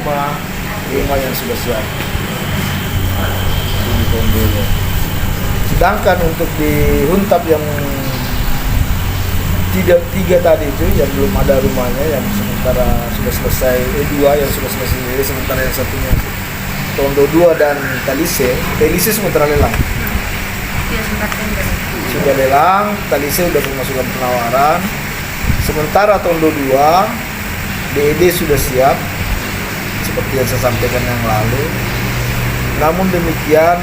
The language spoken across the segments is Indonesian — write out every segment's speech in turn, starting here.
rumah yang sudah siap di Pombele. Sedangkan untuk di Huntap yang tiga tadi itu yang belum ada rumahnya, yang sementara sudah selesai, dua yang sudah selesai, sementara yang satunya Tondo 2 dan Talise sementara lelang. Iya, sempat tender. Sudah lelang, Talise sudah memasukkan penawaran. Sementara Tondo 2 DED sudah siap seperti yang saya sampaikan yang lalu. Namun demikian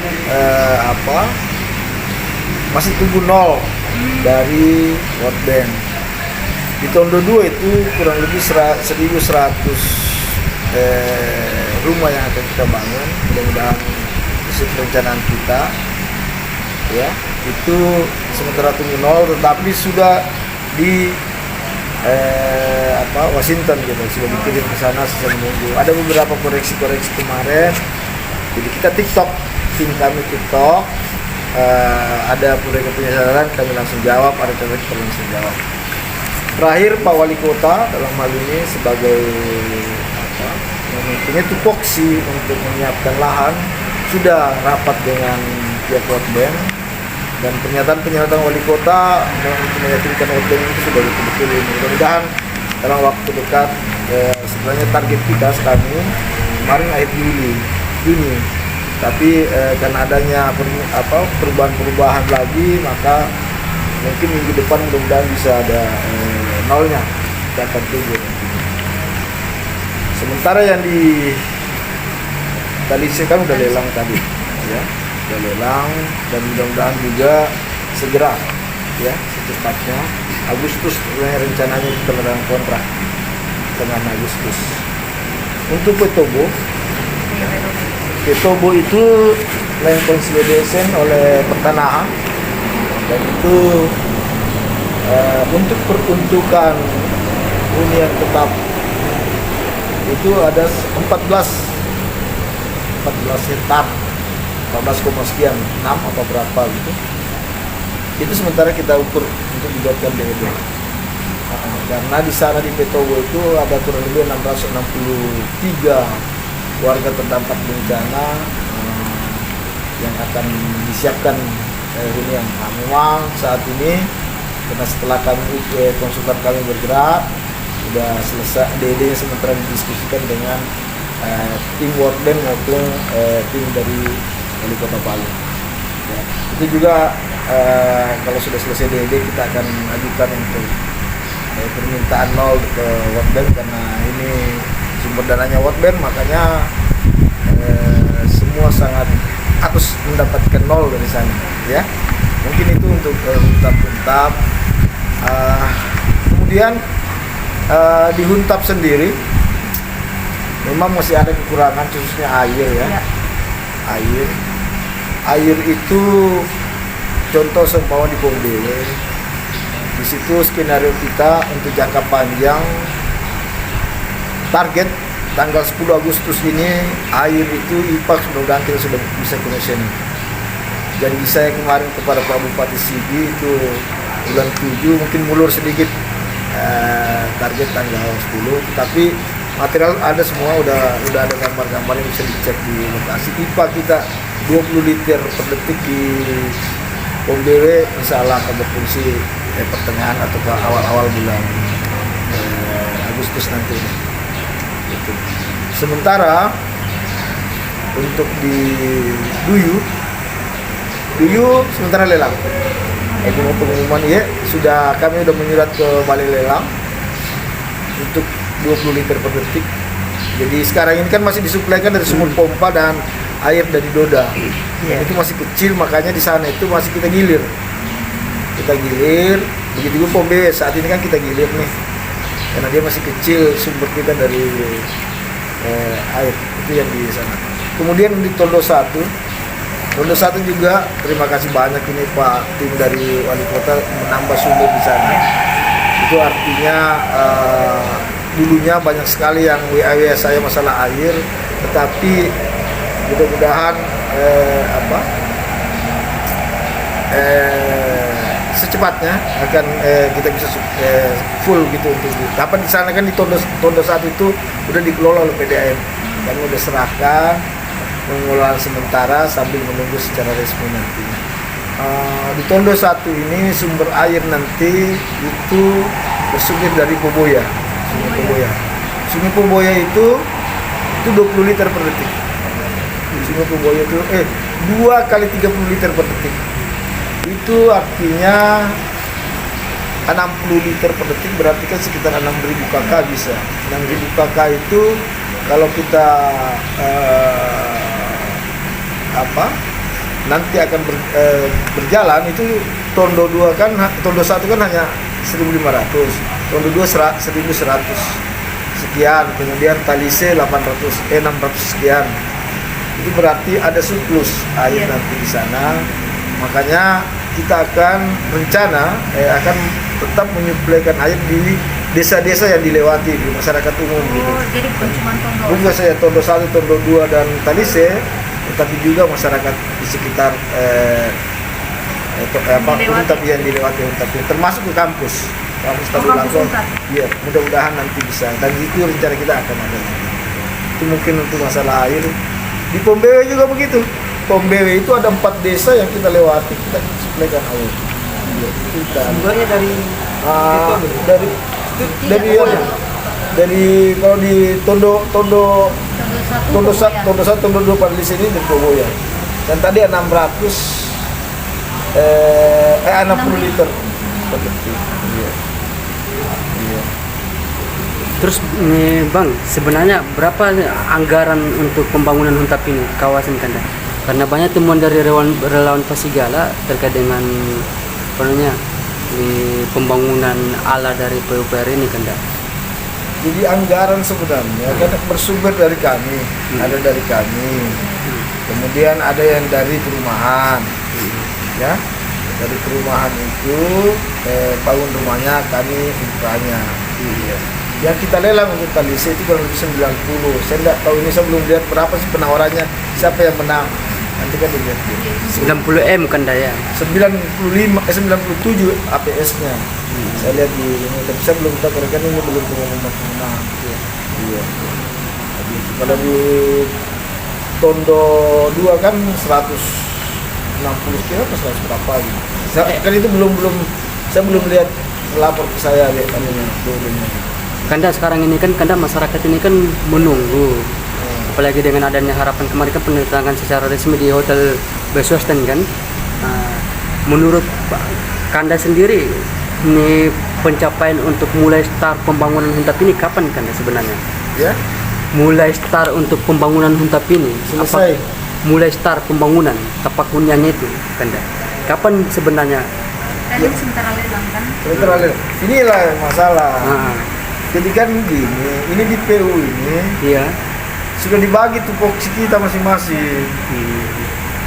masih tunggu nol dari World Bank. Di Tondo 2 itu kurang lebih 1.100 rumah yang akan kita bangun, mudah-mudahan sesuai perencanaan kita ya. Itu sementara tunggu nol, tetapi sudah di Washington gitu, sudah dikirim ke sana, sudah menunggu. Ada beberapa koreksi-koreksi kemarin. Jadi kita tim kami TikTok, ada mereka punya saran, kami langsung jawab, ada kita langsung jawab. Terakhir Pak Wali Kota dalam hal ini sebagai mempunyai tupoksi untuk menyiapkan lahan, sudah rapat dengan pihak World Bank, dan pernyataan Wali Kota untuk meyakinkan World Bank itu sudah betul-betul ini. Mudah-mudahan dalam waktu dekat, sebenarnya target kita kami kemarin akhir Juni, tapi karena adanya perubahan lagi, maka mungkin minggu depan mudah-mudahan bisa ada nolnya, kita akan tunggu. Sementara yang di Talise kan udah lelang tadi ya, udah lelang, dan mudah-mudahan juga segera ya, secepatnya Agustus rencananya kita dalam kontrak tengah Agustus. Untuk Petobo itu land consolidation oleh pertanahan, dan itu untuk peruntukan hunian tetap itu ada 14 hektar, 14, sekian, 6 apa berapa gitu. Itu sementara kita ukur untuk dibuatkan DED. Karena di sana di Petobo itu ada kurang lebih 663 warga terdampak bencana yang akan disiapkan hunian. Nah, memang saat ini karena setelah konsultan kami bergerak, sudah selesai DED-nya, sementara didiskusikan dengan tim World Bank maupun tim dari Wali Kota Palu. Ya, itu juga kalau sudah selesai DED kita akan ajukan untuk permintaan nol ke World Bank, karena ini sumber dananya World Bank, makanya semua sangat harus mendapatkan nol dari sana ya. Mungkin itu untuk Huntap. Kemudian di Huntap sendiri memang masih ada kekurangan, khususnya air ya. Air itu contoh seumpama di Pombele. Di situ skenario kita untuk jangka panjang, target tanggal 10 Agustus ini air itu IPAK mudah-mudahan kita sudah bisa commissioning. Janji saya kemarin kepada Pak Bupati Sigi itu bulan 7, mungkin mulur sedikit target tanggal 10, tapi material ada semua, udah ada gambar-gambar yang bisa dicek di lokasi. IPA kita 20 liter per detik di Pombele, insya Allah akan berfungsi pertengahan atau ke awal-awal bulan Agustus nanti. Gitu. Sementara untuk di Duyu sementara lelang. Pengumuman ya, kami sudah menyurat ke balai lelang untuk 20 liter per detik. Jadi sekarang ini kan masih disuplaikan dari sumur pompa dan air dari Doda. Itu masih kecil, makanya di sana itu masih kita gilir. Begitu juga Pombele saat ini kan kita gilir nih, karena dia masih kecil sumber kita dari air, itu yang di sana. Kemudian di Tondo 1 juga terima kasih banyak ini Pak, tim dari Wali Kota menambah sumber di sana. Itu artinya dulunya banyak sekali yang WA saya masalah air, tetapi mudah-mudahan secepatnya akan kita bisa full gitu untuk dapat di sana kan. Di Tondo 1 itu udah dikelola oleh PDAM, Kami udah serahkan pengelolaan sementara sambil menunggu secara resmi nanti. Di Tondo 1 ini sumber air nanti itu bersumber dari Poboya. Sungai Poboya. Sungai Poboya itu 20 liter per detik. Sungai Poboya itu 2 kali 30 liter per detik. Itu artinya 60 liter per detik, berarti kan sekitar 6.000 kk bisa. 6.000 kk itu kalau kita nanti akan berjalan itu Tondo 2 kan, Tondo 1 kan hanya 1.500, Tondo 2 1.100 sekian, kemudian Talise 600 sekian. Itu berarti ada surplus air nanti di sana. Makanya kita akan rencana akan tetap menyuplaikan air di desa-desa yang dilewati di masyarakat umum gitu. Jadi bukan cuma Tondo. Bukan saya Tondo 1, Tondo 2 dan Talise, tetapi juga masyarakat di sekitar tapi yang dilewati tapi termasuk ke kampus tadi langsung. Iya, mudah-mudahan nanti bisa. Dan itu rencana kita akan ada. Itu mungkin untuk masalah air. Di Pombewe juga begitu. Pombewe itu ada 4 desa yang kita lewati, kita suplaikan air. Iya, kita. Sumbernya dari dari kalau di Tondo 1, Tondo 2 pada di sini dari Poboya. Dan tadi 60 liter per detik. Iya. Iya. Terus Bang, sebenarnya berapa anggaran untuk pembangunan Huntap ini kawasan Kanda? Karena banyak temuan dari relawan Pasigala terkait dengan di pembangunan ala dari PUPR ini Kanda. Jadi anggaran sebenarnya kan bersumber dari kami, ada dari kami. Kemudian ada yang dari perumahan. Ya. Dari perumahan itu bangun rumahnya kami infranya. Iya. Yang kita lelang untuk Talise itu kurang lebih 90. Saya tidak tahu ini, saya belum lihat berapa sih penawarannya, siapa yang menang. Nanti kan dilihat. 90 M Kanda ya. 97 APS-nya. Saya lihat di ini, tapi saya belum tahu karena kan ini belum pengumuman pemenang. Iya. Jadi, kalau di Tondo 2 kan 160 kilo atau 100 berapa gitu. Kan itu saya belum lihat lapor ke saya lihat turunnya. Kanda sekarang ini kan Kanda masyarakat ini kan menunggu. Apalagi dengan adanya harapan kemarin kan penerbangan secara resmi di Hotel Beswesten kan. Menurut Kanda sendiri ini pencapaian untuk mulai start pembangunan Huntap ini kapan Kanda sebenarnya? Ya? Mulai start untuk pembangunan Huntap ini Selesai. Mulai start pembangunan tapak huniannya itu Kanda. Kapan sebenarnya? Kan ini sementara lelang kan. Inilah masalah. Jadi kan gini, ini di PU ini Iya. sudah dibagi tupoksi kita masing-masing.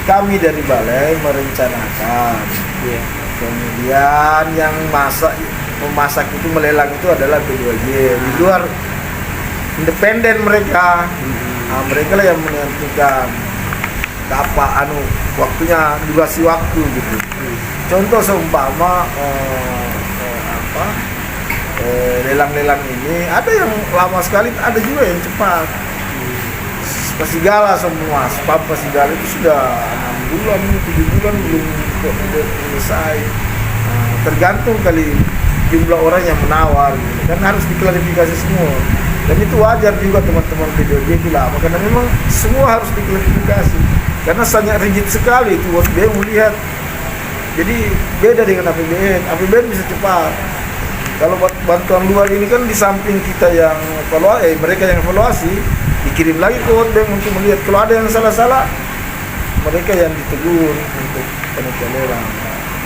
Kami dari balai merencanakan. Iya. Kemudian yang memasak itu melelang itu adalah P2J. Di luar independen mereka. Nah, mereka lah yang menentukan waktunya, durasi waktu gitu. Contoh seumpama lelang-lelang ini ada yang lama sekali, ada juga yang cepat. Pasigala semua, sebab Pasigala itu sudah 6 bulan, 7 bulan belum selesai. Tergantung kali jumlah orang yang menawar, gitu. Kan harus diklarifikasi semua. Dan itu wajar juga teman-teman PDOJ itu lama, karena memang semua harus diklarifikasi. Karena sangat rigid sekali itu, dia melihat. Jadi beda dengan APBN. APBN bisa cepat. Kalau bantuan luar ini kan di samping kita yang mereka yang evaluasi, dikirim lagi ke World Bank untuk melihat kalau ada yang salah-salah, mereka yang ditegur untuk penelitian lelang.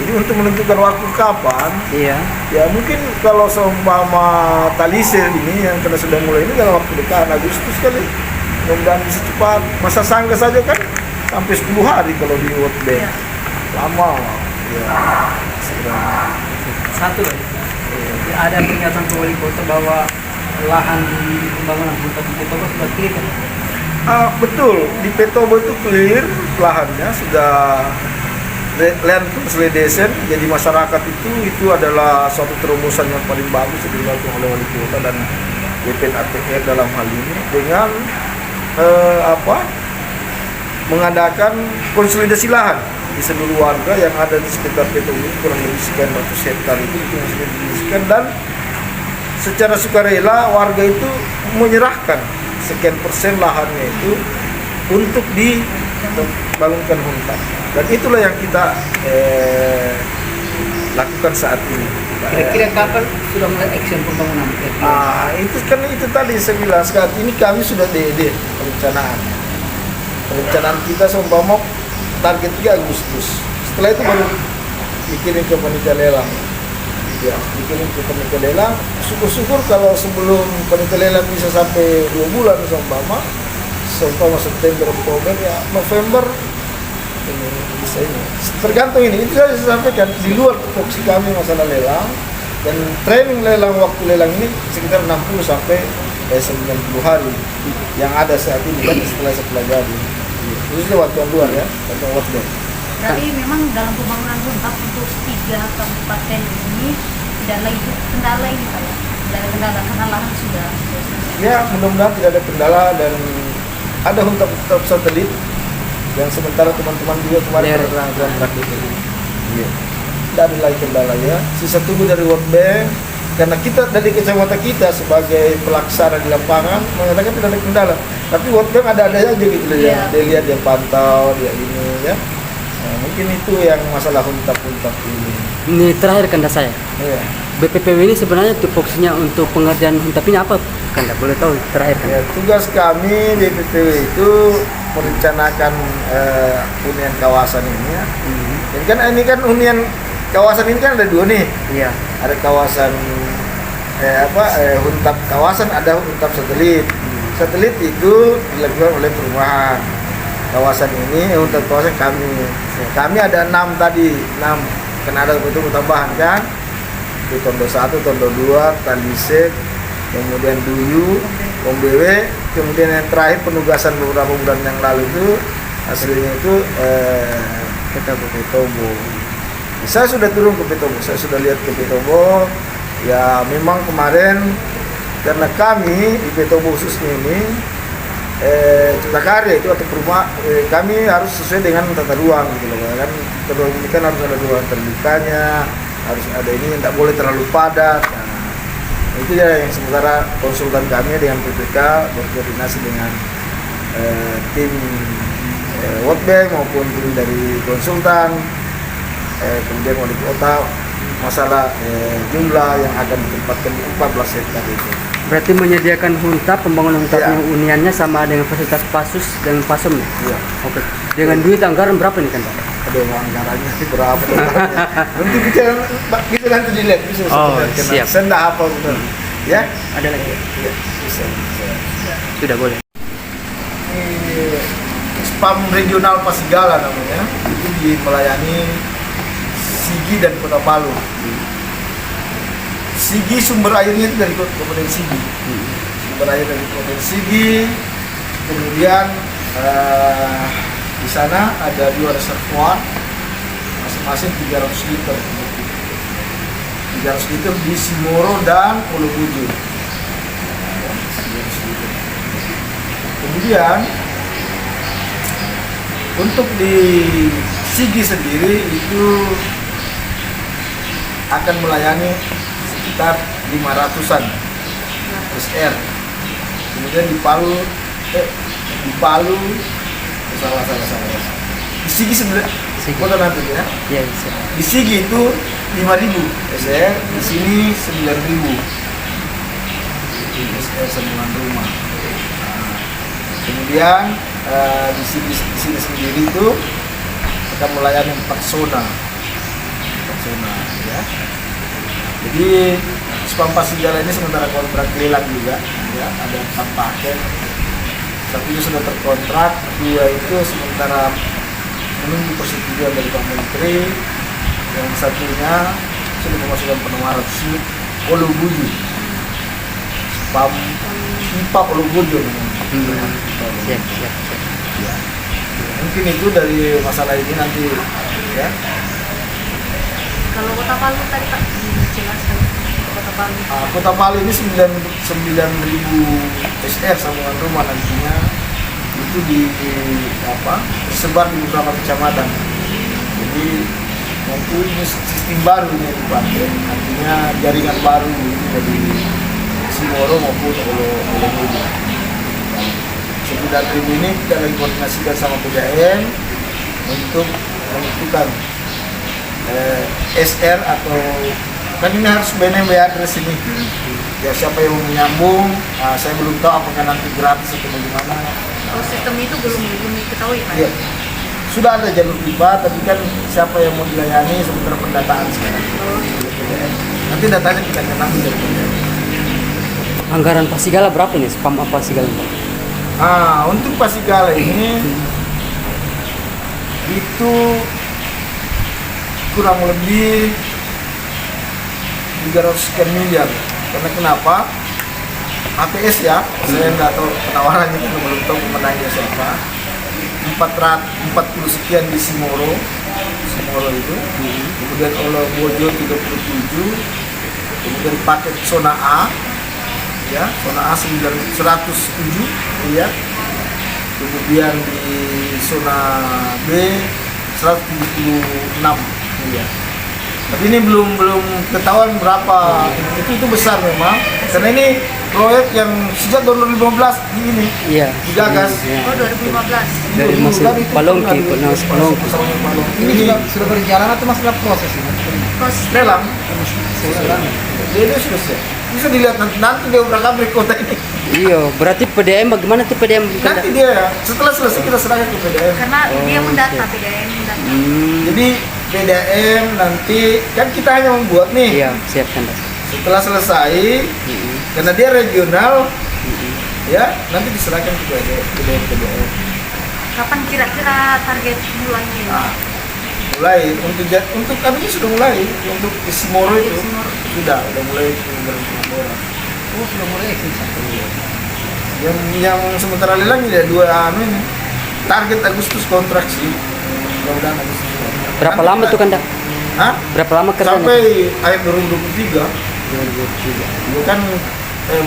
Jadi untuk menentukan waktu kapan, Iya. ya mungkin kalau seumpama Talise ini yang kena sudah mulai ini dalam waktu dekat Agustus kali, mudah-mudahan bisa cepat. Masa Sangga saja kan sampai 10 hari kalau di World Bank, lama. Ya, Satu lagi. Ada pernyataan ke wali kota bahwa lahan di pembangunan Huntap di Petobo sudah clear kan? Betul, di Petobo itu clear lahannya, sudah land consolidation. Jadi masyarakat itu adalah suatu terobosan yang paling bagus yang dilakukan oleh wali kota dan BPN ATR dalam hal ini, dengan mengadakan konsolidasi lahan di seluruh warga yang ada di sekitar PTU kurang lebih sekian ratus hektar itu konsolidasikan, dan secara sukarela warga itu menyerahkan sekian persen lahannya itu untuk dibangunkan hutan, dan itulah yang kita lakukan saat ini. Kira-kira kapan sudah mulai action pembangunan? Itu tadi saya bilang, saat ini kami sudah DD perencanaan kita seumpama target 3 Agustus. Setelah itu baru dikirim ke panitia lelang. Ya, dikirim ke panitia lelang. Syukur-syukur kalau sebelum panitia lelang bisa sampai 2 bulan seumpama September, Oktober, ya November ini bisa ini. Tergantung ini. Itu saya sampaikan di luar tupoksi kami masalah lelang, dan training lelang, waktu lelang ini sekitar 60 sampai 90 hari yang ada saat ini kan setelah pelajari. Khususnya waktu luar ya, waktu World Bank. Jadi memang dalam pembangunan huntap untuk 3 kabupaten ini tidak lagi kendala ini Pak ya? Tidak ada kendala karena lahan sudah selesai. Ya, mudah-mudahan tidak ada kendala, dan ada huntap satelit yang sementara teman-teman juga kemarin pernah melakukan. Iya. Tidak ada lagi kendala ya. Sisa tunggu dari World Bank, karena kita dari kacamata kita sebagai pelaksana di lapangan mengatakan tidak ada kendala. Tapi World Bank ada aja gitu ya. Dia lihat, dia pantau, dia ini ya. Nah, mungkin itu yang masalah huntap ini. Ini terakhir Kanda saya. Iya. BPPW ini sebenarnya tupoksinya untuk pengerjaan huntap ini apa? Kanda boleh tahu terakhir Kanda? Ya, tugas kami BPPW itu merencanakan hunian kawasan ini ya. Dan kan ini kan hunian kawasan ini kan ada 2 nih. Iya. Ada kawasan huntap kawasan, ada huntap satelit. Satelit itu dilakukan oleh perumahan. Kawasan ini huntap kawasan kami. Kami ada 6 tadi, 6. Karena ada betul tambahan kan. Itu Tondo 1, Tondo 2, Talisek, kemudian Duyu, Ombewe, kemudian yang terakhir penugasan beberapa bulan yang lalu itu hasilnya itu Petobo. Saya sudah turun ke Petobo, saya sudah lihat ke Petobo. Ya memang kemarin karena kami di Petobo khususnya ini cipta karya itu atau perumahan kami harus sesuai dengan tata ruang gitu loh kan. Tata ruang ini kan harus ada ruang terbukanya, harus ada ini, tidak boleh terlalu padat. Nah, itu ya yang sementara konsultan kami dengan PPK berkoordinasi dengan tim World Bank maupun tim dari konsultan, kemudian wali kota, masalah jumlah yang akan ditempatkan di 14 hektar itu. Berarti menyediakan huntap, pembangunan huntapnya uniannya sama dengan fasilitas pasus dan pasem. Iya. Oke. Dengan duit anggaran berapa nih Kanda? Ada anggarannya sih berapa? Nanti bisa nanti dilihat bisa. Siap. Saya nggak hafal betul. Ya. Ada lagi? Ya, bisa. Sudah boleh. Ini spam regional Pasigala namanya. Itu melayani Sigi dan Kota Palu. Sigi sumber airnya itu dari Kabupaten Sigi. Sumber air dari Kabupaten Sigi. Kemudian di sana ada 2 reservoir, masing-masing 300 liter. 300 liter di Simoro dan Pulau Bujur. Kemudian untuk di Sigi sendiri itu akan melayani sekitar 500-an SR. Kemudian di Palu salah. Di Sigi sebenarnya kota nanti ya. Iya, bisa. Di Sigi itu 5.000 SR, di sini 9.000 SR sambungan rumah. Nah, kemudian di sini sendiri itu akan melayani 4 zona ya. Jadi spam Pasigala ini sementara kontrak lelang juga ya, ada 4 paket. Satunya sudah terkontrak, 2 itu sementara menunggu persetujuan dari Pak Menteri, yang satunya sudah memasukkan penawaran resmi Pulau Bujur, spam IPA Pulau Bujur. Siap. Ya. Mungkin itu dari masalah ini nanti ya. Kalau Kota Palu tadi Pak dijelaskan Kota Palu. Kota Palu ini 9.000 SR sambungan rumah nantinya. itu tersebar di beberapa kecamatan. Jadi nanti ini sistem baru ini yang dipakai, artinya jaringan baru ini dari Simoro maupun Olo. Sekitar ini kita lagi koordinasikan sama PDAM untuk menentukan SR atau kan ini harus BNM address ini. Ya siapa yang mau menyambung, saya belum tahu apakah nanti gratis atau bagaimana. Oh, sistem itu belum diketahui Pak? Iya. Sudah ada jalur pipa, tapi kan siapa yang mau dilayani sementara pendataan sekarang. Nanti datanya kita kenal dari PDAM. Anggaran Pasigala berapa nih? Spam apa Pasigala? Untuk Pasigala ini itu kurang lebih 300 sekian miliar. Karena kenapa? APS ya, saya nggak tahu penawarannya, itu belum tahu pemenangnya siapa. 440 sekian di Simoro itu, kemudian Olo Bojo 37, kemudian paket zona A, ya zona A 107 miliar, kemudian di zona B 176 miliar. Tapi ini belum ketahuan berapa. Itu besar memang, karena ini proyek yang sejak tahun 2015 ini digagas. Oh, 2015. Dari masa Palongki, Palongki. Ini sudah berjalan atau masih dalam proses ini? Proses Lelang. Dia selesai. Bisa dilihat nanti dia berangkat dari kota ini. Iya, berarti PDAM bagaimana tuh PDAM? Nanti dia setelah selesai kita serahkan ke PDAM. karena dia mendata PDAM mendata. Jadi PDAM nanti kan kita hanya membuat nih. Iya, siap Kanda. Setelah selesai, karena dia regional, ya nanti diserahkan ke PDAM. Kapan kira-kira target mulainya? Nah, mulai untuk kami sudah mulai untuk di Simoro itu sudah mulai pengumpulan. Oh, sudah mulai eksekusi. Yang sementara lelang ya dua ini. Target Agustus kontrak sih. Mudah-mudahan Agustus. Berapa lama tuh Kanda? Hah? Berapa lama kerjanya? Sampai akhir 2023. Itu kan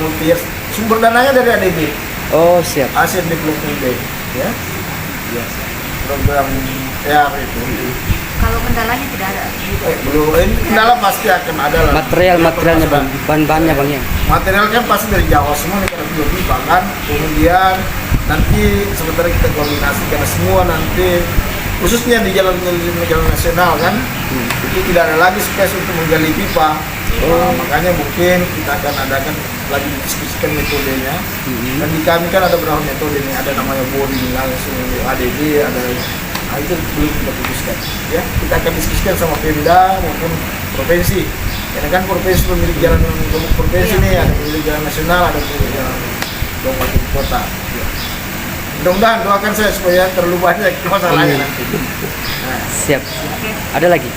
multi sumber dananya dari ADB, Oh, siap. Asian Development Bank, ya. Program PR itu. Kalau kendalanya tidak ada. Belum, ini kendala pasti akan ada lah. Materialnya Bang, bahan-bahannya Bang ya. Material kan pasti dari Jawa semua nih, karena belum pipa kan. Kemudian nanti sementara kita koordinasi karena semua nanti khususnya di jalan nasional kan, itu tidak ada lagi space untuk menggali pipa. Makanya mungkin kita akan adakan lagi diskusikan metodenya. Dan di kami kan ada beberapa metode nih, ada namanya boring langsung ADB, ada itu belum kita putuskan. Ya, kita akan diskusikan sama Pemda maupun provinsi. Karena kan provinsi pemilik jalan provinsi nih, ada pemilik jalan nasional, ada pemilik jalan kabupaten kota. Ya. Mudah-mudahan doakan saya supaya terlalu banyak masalahnya nanti. Nah. Siap. Ada lagi?